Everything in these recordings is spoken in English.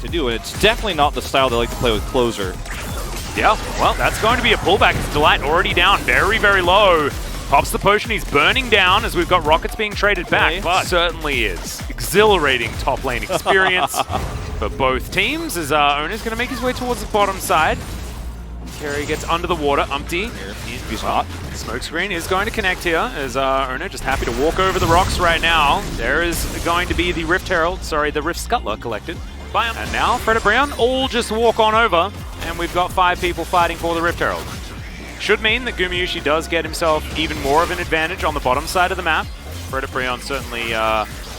To do, and it's definitely not the style they like to play with closer. Yeah, well, that's going to be a pullback. It's Delight already down very, very low. Pops the potion, he's burning down as we've got rockets being traded back, but certainly is exhilarating top lane experience for both teams as Oner's going to make his way towards the bottom side. Carry gets under the water. Umpty, he's hot. Smokescreen is going to connect here as Oner just happy to walk over the rocks right now. There is going to be the Rift Herald, sorry, the Rift Scuttler collected. And now Fred and Brion all just walk on over, and we've got 5 people fighting for the Rift Herald. Should mean that Gumayusi does get himself even more of an advantage on the bottom side of the map. Fred and Brion certainly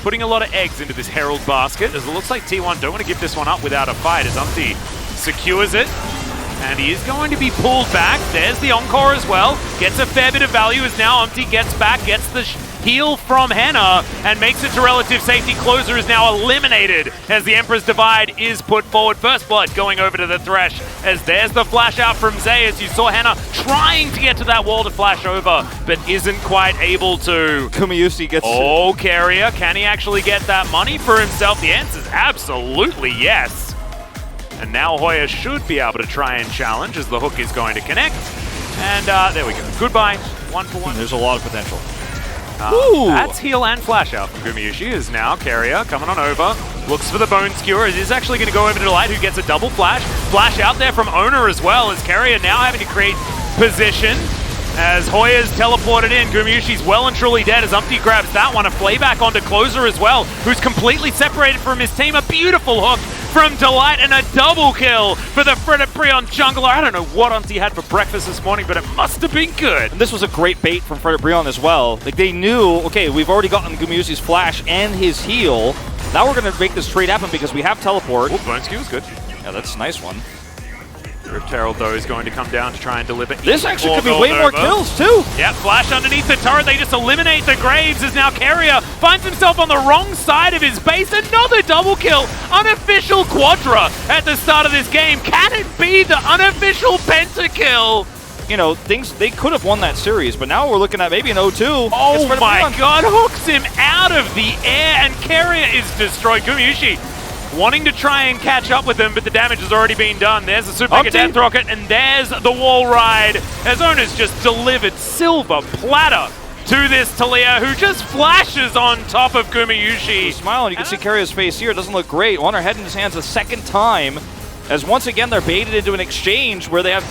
putting a lot of eggs into this Herald basket, as it looks like T1 don't want to give this one up without a fight, as Umpty secures it. And he is going to be pulled back. There's the Encore as well. Gets a fair bit of value as now Umpty gets back, gets the heal from Henna, and makes it to relative safety. Closer is now eliminated as the Emperor's Divide is put forward. First Blood going over to the Thresh, as there's the flash out from Zay, as you saw Henna trying to get to that wall to flash over, but isn't quite able to. Gumayusi gets... Oh, Carrier, can he actually get that money for himself? The answer is absolutely yes. And now Hoya should be able to try and challenge as the hook is going to connect. And there we go. Goodbye. 1-for-1. There's a lot of potential. That's heal and flash out from Gumayusi, is now Carrier coming on over. Looks for the Bone Skewer. It is actually going to go over to Delight, who gets a double flash. Flash out there from Oner as well, as Carrier now having to create position. As Hoya's teleported in, Gumayusi's well and truly dead as Umpty grabs that one. A playback onto Closer as well, who's completely separated from his team. A beautiful hook from Delight and a double kill for the Fred and Brion jungler. I don't know what Umpty had for breakfast this morning, but it must have been good. And this was a great bait from Fred and Brion as well. Like, they knew, okay, we've already gotten Gumayusi's flash and his heal. Now we're going to make this trade happen because we have teleport. Oh, Bone Skew was good. Yeah, that's a nice one. Rift Herald, though, is going to come down to try and deliver. This actually could be way more kills, too. Yeah, flash underneath the turret. They just eliminate the Graves as now Carrier finds himself on the wrong side of his base. Another double kill. Unofficial Quadra at the start of this game. Can it be the unofficial pentakill? You know, they could have won that series, but now we're looking at maybe an 0-2. Oh my god, hooks him out of the air, and Carrier is destroyed. Gumayusi wanting to try and catch up with them, but the damage has already been done. There's the Super Mega Death Rocket, and there's the wall ride, as Oner's just delivered silver platter to this Talia, who just flashes on top of Gumayusi. He's smiling. You can see Carrier's face here. It doesn't look great. Oner head in his hands a second time, as once again they're baited into an exchange where they have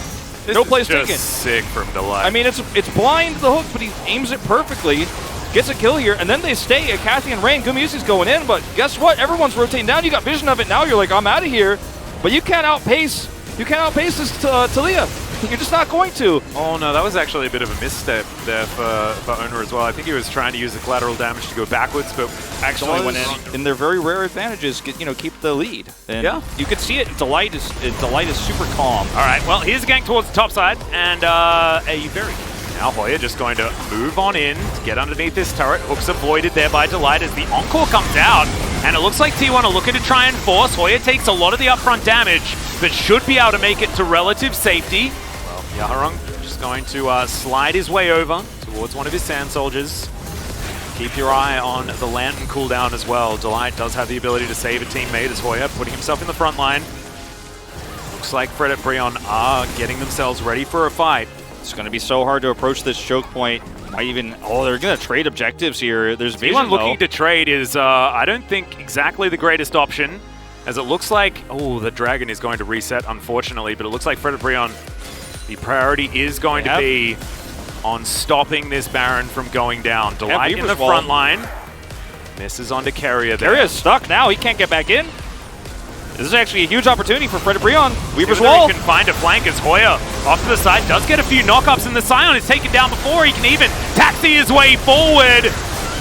no place taken. This is just sick from Delight. I mean, it's blind, the hook, but he aims it perfectly. Gets a kill here, and then they stay at Kathy and Rain. Gumayusi's going in, but guess what? Everyone's rotating down. You got vision of it now. You're like, I'm out of here. But you can't outpace. You can't outpace this Talia. You're just not going to. Oh no, that was actually a bit of a misstep there for Oner as well. I think he was trying to use the collateral damage to go backwards, but actually went in. In their very rare advantages, keep the lead. And yeah, you could see it. Delight is super calm. All right, well, here's a gank towards the top side, and a very. Now Hoya just going to move on in to get underneath this turret. Hooks avoided there by Delight as the Encore comes out. And it looks like T1 are looking to try and force. Hoya takes a lot of the upfront damage, but should be able to make it to relative safety. Well, Yaharung just going to slide his way over towards one of his Sand Soldiers. Keep your eye on the Lantern cooldown as well. Delight does have the ability to save a teammate as Hoya putting himself in the front line. Looks like Fred and Brion are getting themselves ready for a fight. It's going to be so hard to approach this choke point. They're going to trade objectives here. There's vision, Anyone looking to trade is, I don't think, exactly the greatest option, as it looks like, the Dragon is going to reset, unfortunately, but it looks like Fred and Brion, the priority is going to be on stopping this Baron from going down. Delight in the front line. Misses onto Carrier there. Carrier's stuck now. He can't get back in. This is actually a huge opportunity for Fred Brion. Weaver's wall. wall. He can find a flank as Hoya off to the side does get a few knockups, and the Scion is taken down before he can even taxi his way forward.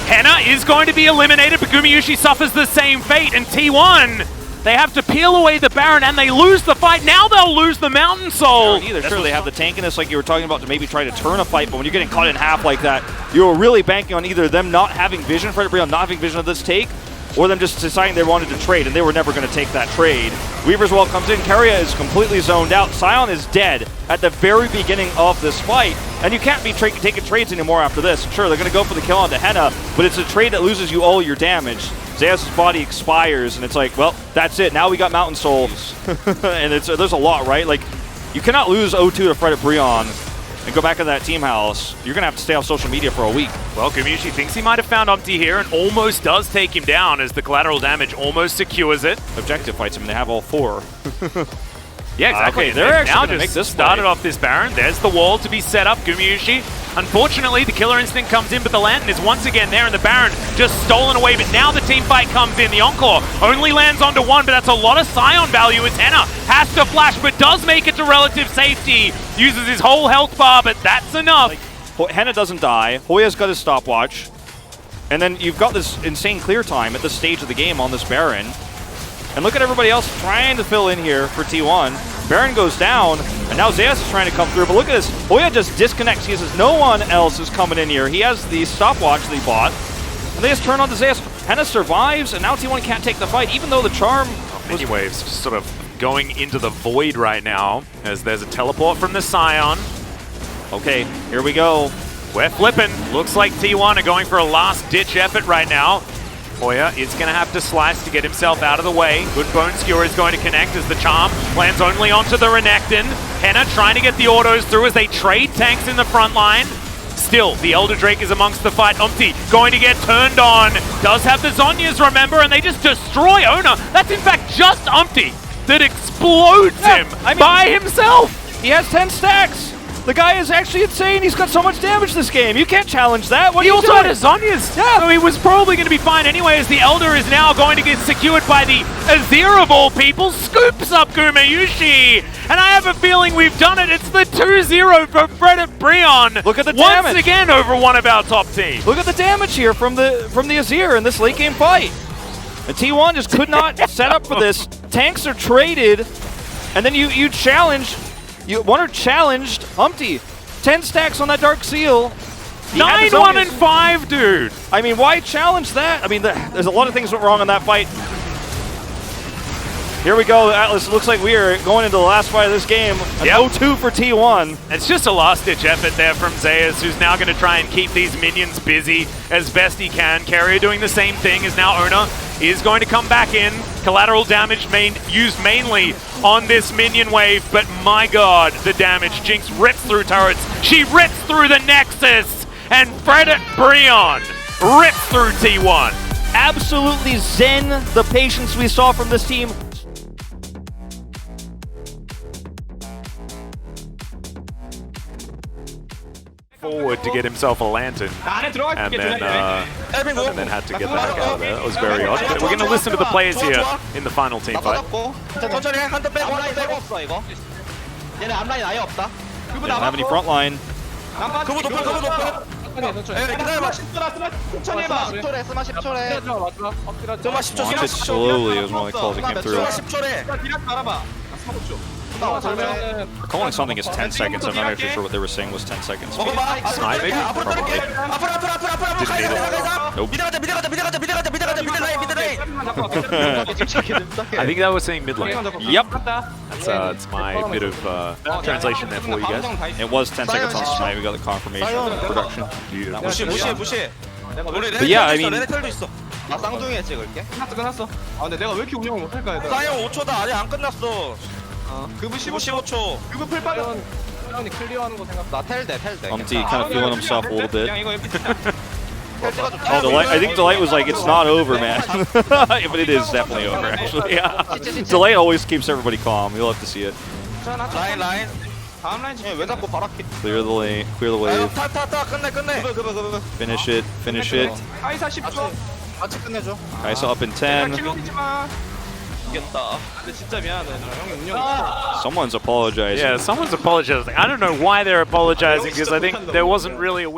Henna is going to be eliminated, but Gumayusi suffers the same fate, and T1, they have to peel away the Baron, and they lose the fight. Now they'll lose the Mountain Soul. Sure, they have the tankiness like you were talking about to maybe try to turn a fight, but when you're getting cut in half like that, you're really banking on either them not having vision, Fred Brion not having vision of this take, or them just deciding they wanted to trade, and they were never going to take that trade. Weaver's wall comes in, Carrier is completely zoned out, Scion is dead at the very beginning of this fight, and you can't be taking trades anymore after this. Sure, they're going to go for the kill onto Henna, but it's a trade that loses you all your damage. Zeus' body expires, and it's like, well, that's it. Now we got Mountain Soul, and there's a lot, right? Like, you cannot lose 0-2 to Fred Brion and go back to that team house. You're going to have to stay off social media for a week. Well, Gumayusi thinks he might have found Umpty here and almost does take him down as the collateral damage almost secures it. Objective fights him, and they have all 4. Yeah, exactly. Okay, they're actually now going to make this started play. off this Baron. There's the wall to be set up. Gumayusi, unfortunately, the Killer Instinct comes in, but the Lantern is once again there, and the Baron just stolen away. But now the team fight comes in. The Encore only lands onto 1, but that's a lot of Scion value as Henna has to flash, but does make it to relative safety. Uses his whole health bar, but that's enough. Like, Henna doesn't die. Hoya's got his stopwatch. And then you've got this insane clear time at this stage of the game on this Baron. And look at everybody else trying to fill in here for T1. Baron goes down, and now Zeus is trying to come through. But look at this. Hoya just disconnects. He says no one else is coming in here. He has the stopwatch that he bought. And they just turn on to Zeus. Henna survives, and now T1 can't take the fight, even though the charm was... Mini Waves just sort of going into the void right now as there's a teleport from the Scion. Okay, here we go. We're flipping. Looks like T1 are going for a last-ditch effort right now. Hoya is going to have to slice to get himself out of the way. Good Bone Skewer is going to connect as the charm lands only onto the Renekton. Henna trying to get the autos through as they trade tanks in the front line. Still, the Elder Drake is amongst the fight. Umpty going to get turned on. Does have the Zhonyas, remember, and they just destroy Oner. That's in fact just Umpty that explodes him by himself. He has 10 stacks. The guy is actually insane. He's got so much damage this game. You can't challenge that. What he are you also doing? had his Zhonyas. Yeah. So he was probably going to be fine anyway, as the Elder is now going to get secured by the Azir of all people. Scoops up Gumayusi. And I have a feeling we've done it. It's the 2-0 for Fred Brion. Look at the damage. Once again over one of our top teams. Look at the damage here from the Azir in this late game fight. And T1 just could not set up for this. Tanks are traded, and then you challenge. Oner challenged Umpty. 10 stacks on that Dark Seal. 9-1-5, dude. I mean, why challenge that? I mean, there's a lot of things that went wrong in that fight. Here we go, Atlas. Looks like we are going into the last fight of this game. An 0-2 for T1. It's just a last-ditch effort there from Zeus, who's now going to try and keep these minions busy as best he can. Carrier doing the same thing as now Oner is going to come back in. Collateral damage used mainly on this minion wave, but my god, the damage. Jinx rips through turrets. She rips through the Nexus, and Fred Brion rips through T1. Absolutely zen, the patience we saw from this team. Forward to get himself a lantern, and then had to get the heck out of there. That was very odd. But we're going to listen to the players here in the final team fight. They don't have any front line. Launch it slowly is one of the calls that came through. They're calling something as 10 seconds. I'm not actually sure what they were saying was 10 seconds. Snipe maybe? Probably. Didn't need it. Nope. I think that was saying mid lane. Yep. That's my bit of translation there for you guys. It was 10 seconds on Snipe. We got the confirmation of the production. That was but yeah, I mean, 나 쌍둥이에 찍을게. 끝났어. 아 근데 내가 왜 이렇게 운영을 못할까 얘들아. 사이언 5초다. 아직 안 끝났어. 그브 15초. 그브 풀 빠져. 사이언이 클리어하는 거 생각. 나 텔대. Umpty kind of feeling himself a little bit. Oh, Delight, I think Delight was like, it's not over, man. But it is definitely over, actually. Yeah. Delight always keeps everybody calm. You'll have to see it. 라인. 다음 라인 왜 자꾸 바라키. Clear the lane, clear the wave. 타 끝내. Finish it. 카이사 10초. 같이 끝내줘. Kai'Sa up in 10. 이겼다. 근데 진짜 미안하다. 형이 운영이 없어. Someone's apologizing. Yeah, someone's apologizing. I don't know why they're apologizing because I think there wasn't really a weak.